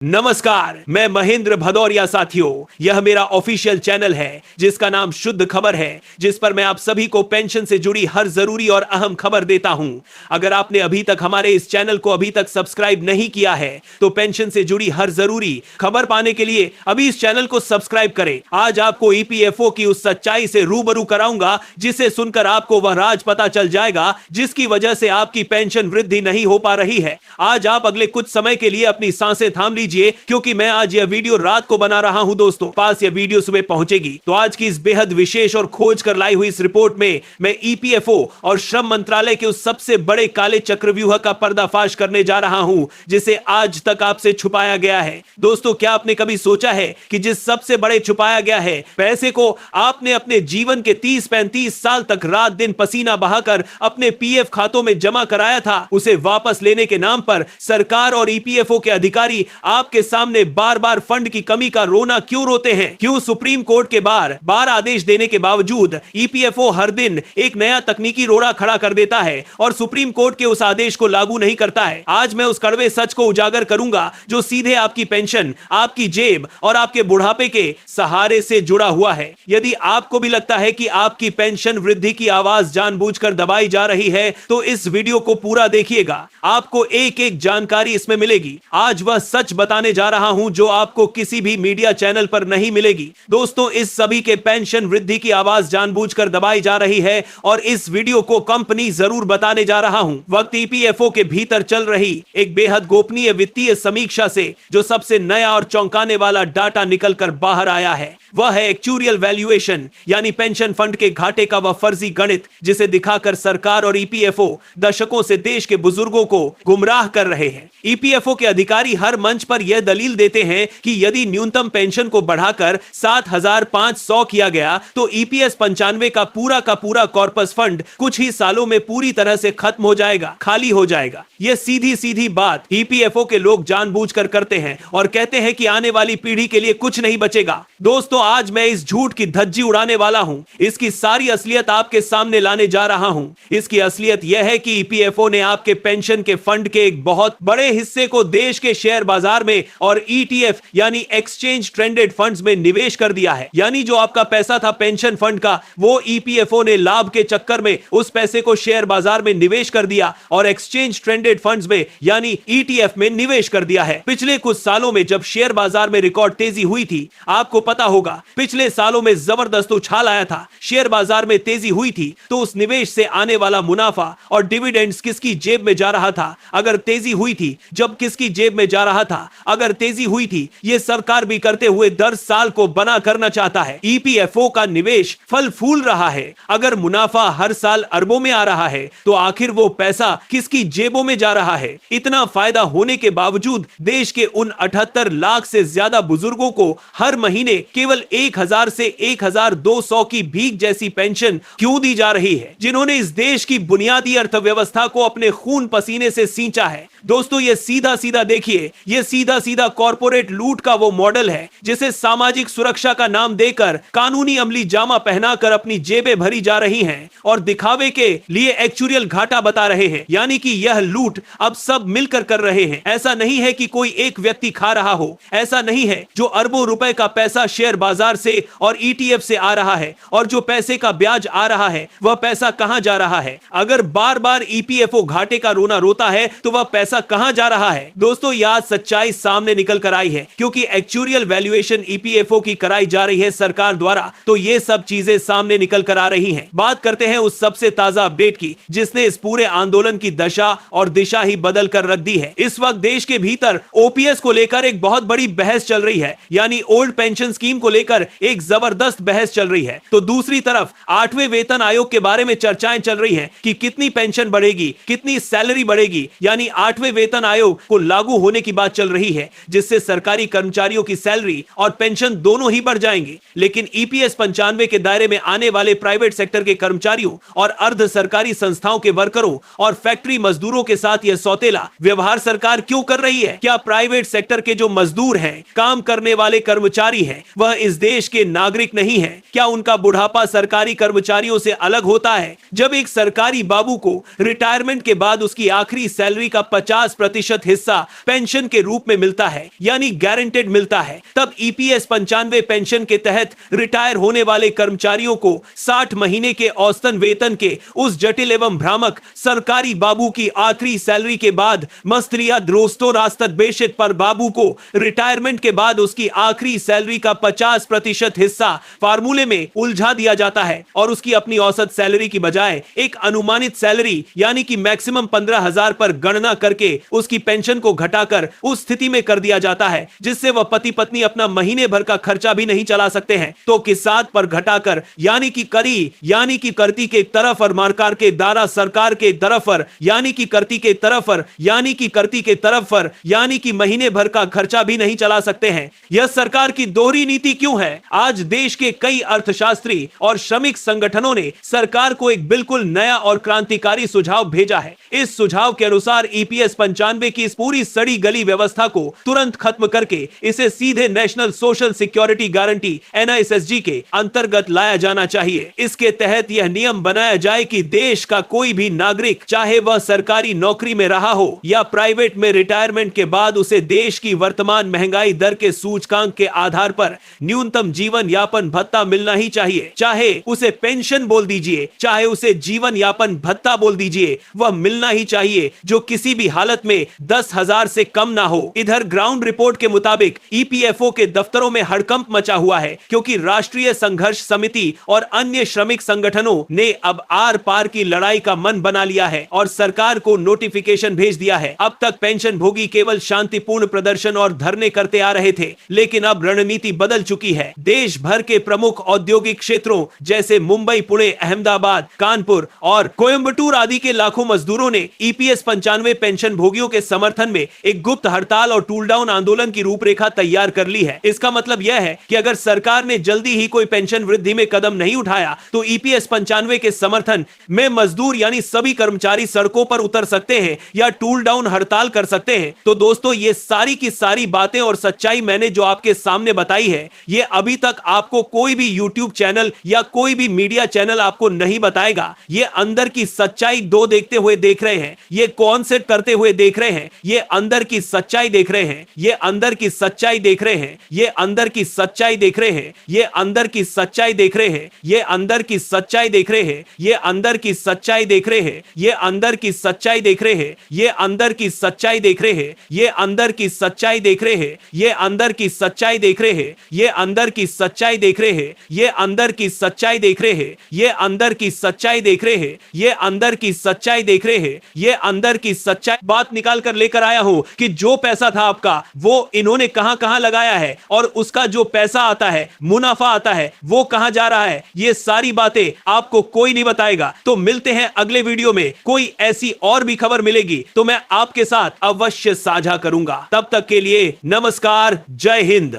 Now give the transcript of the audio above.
नमस्कार, मैं महेंद्र भदौरिया। साथियों, यह मेरा ऑफिशियल चैनल है जिसका नाम शुद्ध खबर है, जिस पर मैं आप सभी को पेंशन से जुड़ी हर जरूरी और अहम खबर देता हूं। अगर आपने अभी तक हमारे इस चैनल को अभी तक सब्सक्राइब नहीं किया है तो पेंशन से जुड़ी हर जरूरी खबर पाने के लिए अभी इस चैनल को सब्सक्राइब करें। आज आपको ईपीएफओ की उस सच्चाई से रूबरू कराऊंगा जिसे सुनकर आपको वह राज पता चल जाएगा जिसकी वजह से आपकी पेंशन वृद्धि नहीं हो पा रही है। आज आप अगले कुछ समय के लिए अपनी सांसें थाम लीजिए, क्योंकि मैं आज यह वीडियो रात को बना रहा हूं। दोस्तों पास यह वीडियो सुबह पहुंचेगी। तो आज की इस बेहद विशेष और खोज कर लाई हुई इस रिपोर्ट में मैं ईपीएफओ और श्रम मंत्रालय के उस सबसे बड़े काले चक्रव्यूह का पर्दाफाश करने जा रहा हूं जिसे आज तक आपसे छुपाया गया है। दोस्तों, क्या आपने कभी सोचा है कि जिस सबसे बड़े छुपाया गया है पैसे को आपने अपने जीवन के 30-35 साल तक रात दिन पसीना बहाकर अपने पीएफ खातों में जमा कराया था, उसे वापस लेने के नाम पर सरकार और ईपीएफओ के अधिकारी आपके सामने बार बार फंड की कमी का रोना क्यों रोते हैं? क्यों सुप्रीम कोर्ट के बार आदेश देने के बावजूद ईपीएफओ हर दिन एक नया तकनीकी रोड़ा खड़ा कर देता है और सुप्रीम कोर्ट के उस आदेश को लागू नहीं करता है? आज मैं उस कड़वे सच को उजागर करूंगा जो सीधे आपकी पेंशन, आपकी जेब और आपके बुढ़ापे के सहारे से जुड़ा हुआ है। यदि आपको भी लगता है कि आपकी पेंशन वृद्धि की आवाज जानबूझकर दबाई जा रही है तो इस वीडियो को पूरा देखिएगा। आपको एक एक जानकारी इसमें मिलेगी। आज वह सच बताने जा रहा हूं जो आपको किसी भी मीडिया चैनल पर नहीं मिलेगी। दोस्तों, इस सभी के पेंशन वृद्धि की आवाज जानबूझकर दबाई जा रही है और इस वीडियो को कंपनी जरूर बताने जा रहा हूं। वक्त ईपीएफओ के भीतर चल रही एक बेहद गोपनीय वित्तीय समीक्षा से जो सबसे नया और चौंकाने वाला डाटा निकलकर बाहर आया है वह है एक्चुरियल वैल्यूएशन, यानी पेंशन फंड के घाटे का वह फर्जी गणित जिसे दिखाकर सरकार और ईपीएफओ दशकों से देश के बुजुर्गों को गुमराह कर रहे हैं। ईपीएफओ के अधिकारी हर मंच पर यह दलील देते हैं कि यदि न्यूनतम पेंशन को बढ़ाकर 7,500 किया गया तो ईपीएस 95 का पूरा कॉर्पस फंड कुछ ही सालों में पूरी तरह से खत्म हो जाएगा, खाली हो जाएगा। यह सीधी सीधी बात ईपीएफओ के लोग जानबूझकर करते हैं और कहते हैं कि आने वाली पीढ़ी के लिए कुछ नहीं बचेगा। दोस्तों, आज मैं इस झूठ की धज्जी उड़ाने वाला हूं। इसकी सारी असलियत आपके सामने लाने जा रहा हूं। इसकी असलियत यह है कि ईपीएफओ ने आपके पेंशन के फंड के एक बहुत बड़े हिस्से को देश के शेयर बाजार में और ईटीएफ यानी एक्सचेंज ट्रेंडेड फंड्स में निवेश कर दिया है। यानी जो आपका पैसा था पेंशन फंड का, वो ईपीएफओ ने लाभ के चक्कर में उस पैसे को शेयर बाजार में निवेश कर दिया और एक्सचेंज ट्रेंडेड फंड्स में यानी ईटीएफ में निवेश कर दिया है। पिछले कुछ सालों में जब शेयर बाजार में रिकॉर्ड तेजी हुई थी, आपको पता होगा पिछले सालों में जबरदस्त उछाल आया था, शेयर बाजार में तेजी हुई थी, तो उस निवेश से आने वाला मुनाफा और डिविडेंड्स किसकी जेब में जा रहा था? अगर तेजी हुई थी, जब किसकी जेब में जा रहा था? अगर तेजी हुई थी, ये सरकार भी करते हुए दर साल को बना करना चाहता है। ईपीएफओ का निवेश फल फूल रहा है। अगर मुनाफा हर साल अरबों में आ रहा है तो आखिर वो पैसा किसकी जेबों में जा रहा है? इतना फायदा होने के बावजूद देश के उन 78 लाख से ज्यादा बुजुर्गों को हर महीने केवल 1,000 से 1,200 की भीख जैसी पेंशन क्यों दी जा रही है, जिन्होंने इस देश की बुनियादी अर्थव्यवस्था को अपने खून पसीने से सींचा है? दोस्तों, ये सीधा सीधा देखिए, ये सीधा सीधा कॉर्पोरेट लूट का वो मॉडल है जिसे सामाजिक सुरक्षा का नाम देकर कानूनी अमली जामा पहनाकर अपनी जेबें भरी जा रही हैं और दिखावे के लिए एक्चुरियल घाटा बता रहे हैं। यानी कि यह लूट अब सब मिलकर कर रहे हैं। ऐसा नहीं है कि कोई एक व्यक्ति खा रहा हो, ऐसा नहीं है। जो अरबों रुपए का पैसा शेयर बाजार से और ईटीएफ से आ रहा है और जो पैसे का ब्याज आ रहा है, वह पैसा कहां जा रहा है? अगर बार बार ईपीएफओ घाटे का रोना रोता है तो वह पैसा कहां जा रहा है? दोस्तों, यह सच्चाई सामने निकल कर आई है क्योंकि एक्चुरियल वैल्यूएशन ईपीएफओ की कराई जा रही है सरकार द्वारा, तो ये सब चीजें सामने निकल कर आ रही हैं। बात करते हैं उस सबसे ताजा अपडेट की जिसने इस पूरे आंदोलन की दशा और दिशा ही बदल कर रख दी है। इस वक्त देश के भीतर ओपीएस को लेकर एक बहुत बड़ी बहस चल रही है, यानी ओल्ड पेंशन स्कीम को लेकर एक जबरदस्त बहस चल रही है। तो दूसरी तरफ 8वें वेतन आयोग के बारे में चर्चाएं चल रही हैं कि कितनी पेंशन बढ़ेगी, कितनी सैलरी बढ़ेगी, यानी 8वें वेतन आयोग को लागू होने की बात चल रही है जिससे सरकारी कर्मचारियों की सैलरी और पेंशन दोनों ही बढ़ जाएंगे। लेकिन ईपीएस 95 के दायरे में आने वाले प्राइवेट सेक्टर के कर्मचारियों और अर्ध सरकारी संस्थाओं के वर्करों और फैक्ट्री मजदूरों के साथ यह सौतेला व्यवहार सरकार क्यों कर रही है? क्या प्राइवेट सेक्टर के जो मजदूर हैं, काम करने वाले कर्मचारी हैं, वह इस देश के नागरिक नहीं है? क्या उनका बुढ़ापा सरकारी कर्मचारियों से अलग होता है? जब एक सरकारी बाबू को रिटायरमेंट के बाद उसकी आखिरी सैलरी का 50% हिस्सा पेंशन के रूप में मिलता है, यानी गारंटेड मिलता है, तब ईपीएस 95 पेंशन के तहत रिटायर होने वाले कर्मचारियों को 60 महीने के औसतन वेतन के उस जटिल एवं भ्रामक सरकारी बाबू की आखिरी सैलरी के बाद मस्तलिया द्रोस्तो रास्तत बेशित पर बाबू को रिटायरमेंट के बाद उसकी आखिरी सैलरी का 50% हिस्सा फार्मूले में उलझा दिया जाता है और उसकी अपनी औसत सैलरी की बजाय एक अनुमानित सैलरी यानी कि मैक्सिमम 15,000 पर गणना करके उसकी पेंशन को घटाकर उस स्थिति में कर दिया जाता है जिससे वह पति पत्नी अपना महीने भर का खर्चा भी नहीं चला सकते हैं। तो किसात पर घटाकर यानी कि करी यानी कि करती के तरफ और मारकार के दारा सरकार के तरफ पर यानी कि करती के तरफ पर यानी कि करती के तरफ पर यानी कि महीने भर का खर्चा भी नहीं चला सकते हैं। यह सरकार की दोहरी नीति क्यों है? आज देश के कई अर्थशास्त्री और श्रमिक संगठनों ने सरकार को एक बिल्कुल नया और क्रांतिकारी सुझाव भेजा है। इस सुझाव के अनुसार ईपीएस 95 की इस पूरी सड़ी गली व्यवस्था को तुरंत खत्म करके इसे सीधे national social security guarantee NSSG के अंतर्गत लाया जाना चाहिए। इसके तहत यह नियम बनाया जाए कि देश का कोई भी नागरिक, चाहे वह सरकारी नौकरी में रहा हो या प्राइवेट में, रिटायरमेंट के बाद उसे देश की वर्तमान महंगाई दर के सूचकांक के आधार पर न्यूनतम जीवन यापन भत्ता मिलना ही चाहिए। चाहे उसे पेंशन बोल दीजिए, चाहे उसे जीवन यापन भत्ता बोल दीजिए, वह मिलना ही चाहिए जो किसी भी हालत में 10,000 से कम ना हो। इधर ग्राउंड रिपोर्ट के मुताबिक ईपीएफओ के दफ्तरों में हड़कंप मचा हुआ है क्योंकि राष्ट्रीय संघर्ष समिति और अन्य श्रमिक संगठनों ने अब आर पार की लड़ाई का मन बना लिया है और सरकार को नोटिफिकेशन भेज दिया है। अब तक पेंशन भोगी केवल शांतिपूर्ण प्रदर्शन और धरने करते आ रहे थे, लेकिन अब रणनीति बदल चुकी है। देश भर के प्रमुख औद्योगिक क्षेत्रों जैसे मुंबई, पुणे, अहमदाबाद, कानपुर और कोयंबटूर आदि के लाखों मजदूरों ने ईपीएस 95 पेंशन भोगियों के समर्थन में एक गुप्त हड़ताल और टूल डाउन आंदोलन की रूपरेखा तैयार कर ली है। इसका मतलब यह है कि अगर सरकार ने जल्दी ही कोई पेंशन वृद्धि में कदम नहीं उठाया तो ईपीएस 95 के समर्थन में मजदूर यानी सभी कर्मचारी सड़कों पर उतर सकते हैं या टूल डाउन हड़ताल कर सकते हैं। तो दोस्तों, ये सारी की सारी बातें और सच्चाई मैंने जो आपके सामने बताई है, ये अभी तक आपको कोई भी यूट्यूब चैनल या कोई भी मीडिया चैनल आपको नहीं बताएगा। ये अंदर की सच्चाई दो देखते हुए देख रहे हैं, ये कौन से करते हुए देख रहे हैं, ये अंदर की सच्चाई देख रहे हैं, ये अंदर की सच्चाई देख रहे हैं, ये अंदर की सच्चाई देख रहे हैं, ये अंदर की सच्चाई देख रहे हैं, ये अंदर की सच्चाई देख रहे हैं, ये अंदर की सच्चाई देख रहे हैं, ये अंदर की सच्चाई देख रहे हैं, ये अंदर की सच्चाई देख रहे हैं, ये अंदर की सच्चाई देख रहे हैं, ये अंदर की सच्चाई देख रहे हैं, ये अंदर की सच्चाई देख रहे हैं, ये अंदर की सच्चाई देख रहे हैं, ये अंदर की सच्चाई देख रहे हैं, ये अंदर की सच्चाई देख रहे हैं, ये अंदर की सच्चाई बात निकाल कर लेकर आया हूं कि जो पैसा था आपका वो इन्होंने कहां कहां लगाया है और उसका जो पैसा आता है, मुनाफा आता है, वो कहां जा रहा है, ये सारी बातें आपको कोई नहीं बताएगा। तो मिलते हैं अगले वीडियो में, कोई ऐसी और भी खबर मिलेगी तो मैं आपके साथ अवश्य साझा करूंगा। तब तक के लिए नमस्कार, जय हिंद।